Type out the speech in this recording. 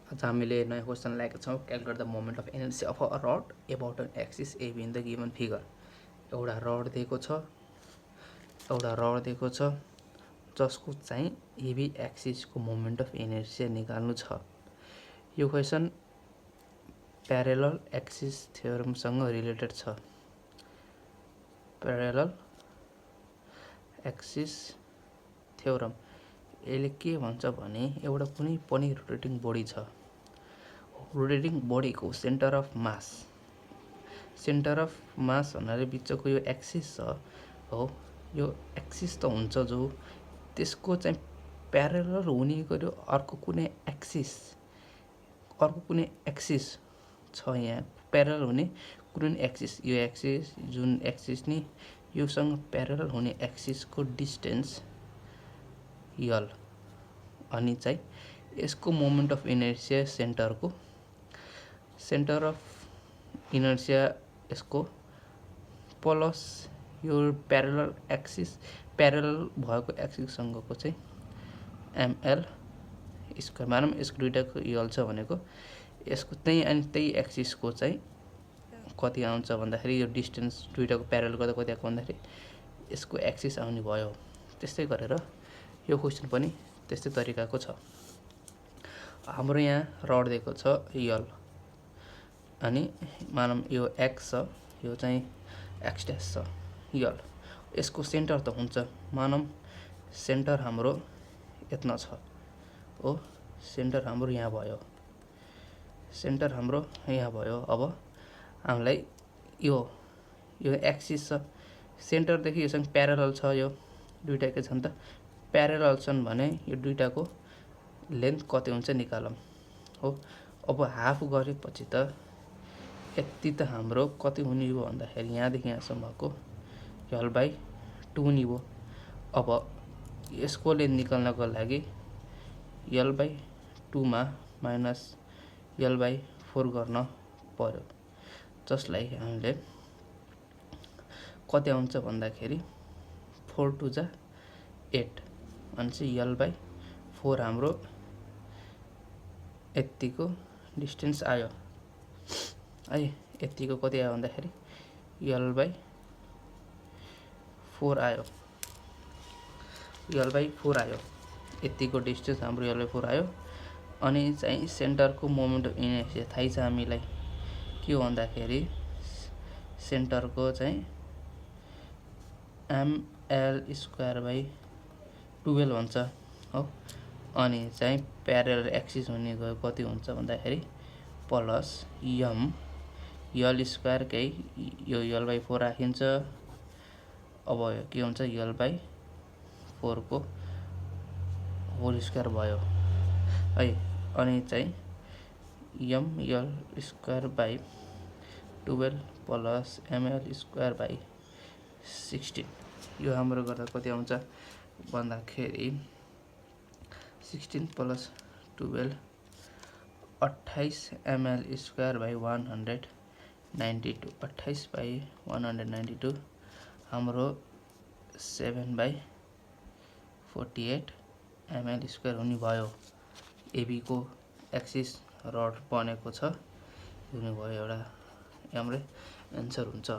आज हामीले नयाँ क्वेसन ल्याएका छौँ calculate the moment of inertia of a rod about an axis AB in the given figure. एउटा रड दिएको छ जसको चाहिँ एबी एक्सिसको मोमेन्ट अफ इनर्सिया निकाल्नु छ। यो क्वेसन प्यारेलल एक्सिस थ्योरमसँग रिलेटेड छ। प्यारेलल एक्सिस थ्योरम यसले के भन्छ भने एउटा कुनै पनि रोटेटिङ बडी छ, रोटेटिङ बडीको सेन्टर अफ मास भन्नाले बिचको यो एक्सिस छ हो, यो एक्सिस त हुन्छ जो त्यसको चाहिँ प्यारेलल हुने गयो अर्को कुनै एक्सिस छ, यहाँ प्यारेलल हुने कुनै एक्सिस, यो एक्सिस जुन एक्सिस नि योसँग प्यारेलल हुने एक्सिसको डिस्टेन्स यल अनि चाहिँ यसको moment of inertia centre of inertia यसको प्लस यो प्यारेलल भएको एक्सिससँगको चाहिँ एमएल स्क्वायर मानौँ। यसको दुइटाको यल छ भनेको यसको त्यही एक्सिसको चाहिँ कति आउँछ भन्दाखेरि यो डिस्टेन्स दुइटाको प्यारेलल गर्दा कति आएको भन्दाखेरि यसको एक्सिस आउने भयो। त्यस्तै गरेर यो क्वेसन पनि त्यस्तै तरिकाको छ। हाम्रो यहाँ रड दिएको छ यल अनि मानौँ यो एक्स छ, यो चाहिँ एक्स ड्यास छ यल। यसको सेन्टर त हुन्छ, मानौँ सेन्टर हाम्रो यत्न छ हो, सेन्टर हाम्रो यहाँ भयो। अब हामीलाई यो एक्सिस छ, सेन्टरदेखि योसँग प्यारेलल छ, यो दुइटाकै छन् त प्यारेलल छन् भने यो दुइटाको लेन्थ कति हुन्छ निकालौँ हो। अब हाफ गरेपछि त यति त हाम्रो कति हुने भयो भन्दाखेरि यहाँदेखि यहाँसम्म भएको यल/2 हुने भयो। अब यसको लेन्थ निकाल्नको लागि यल/2 मा माइनस यल/4 गर्न पर्यो, जसलाई हामीले कति आउँछ भन्दाखेरि 4 2 जा 8 भनेपछि यल/4 हाम्रो यतिको डिस्टेन्स आयो है। यतिको कति आयो भन्दाखेरि यल/4 आयो, यतिको डिस्टेन्स हाम्रो यल/4 आयो। अनि चाहिँ सेन्टरको मोमेन्ट अफ इनर्सिया थाहै छ हामीलाई के हो भन्दाखेरि सेन्टरको चाहिँ mL²/12 भन्छ हो। अनि चाहिँ प्यारेलल एक्सिस हुने गयो कति हुन्छ भन्दाखेरि प्लस यल² केही यो यल/4 राखिन्छ। अब के हुन्छ यल/4 को होल स्क्वायर भयो है। अनि चाहिँ mL²/12 प्लस mL²/16 यो हाम्रो गर्दा कति आउँछ भन्दाखेरि 16 प्लस 12 28 mL²/192 28/192 हाम्रो 7/48 mL² हुने भयो। एबी को एक्सिस रड बनेको छ हुने भयो, एउटा हाम्रो एन्सर हुन्छ।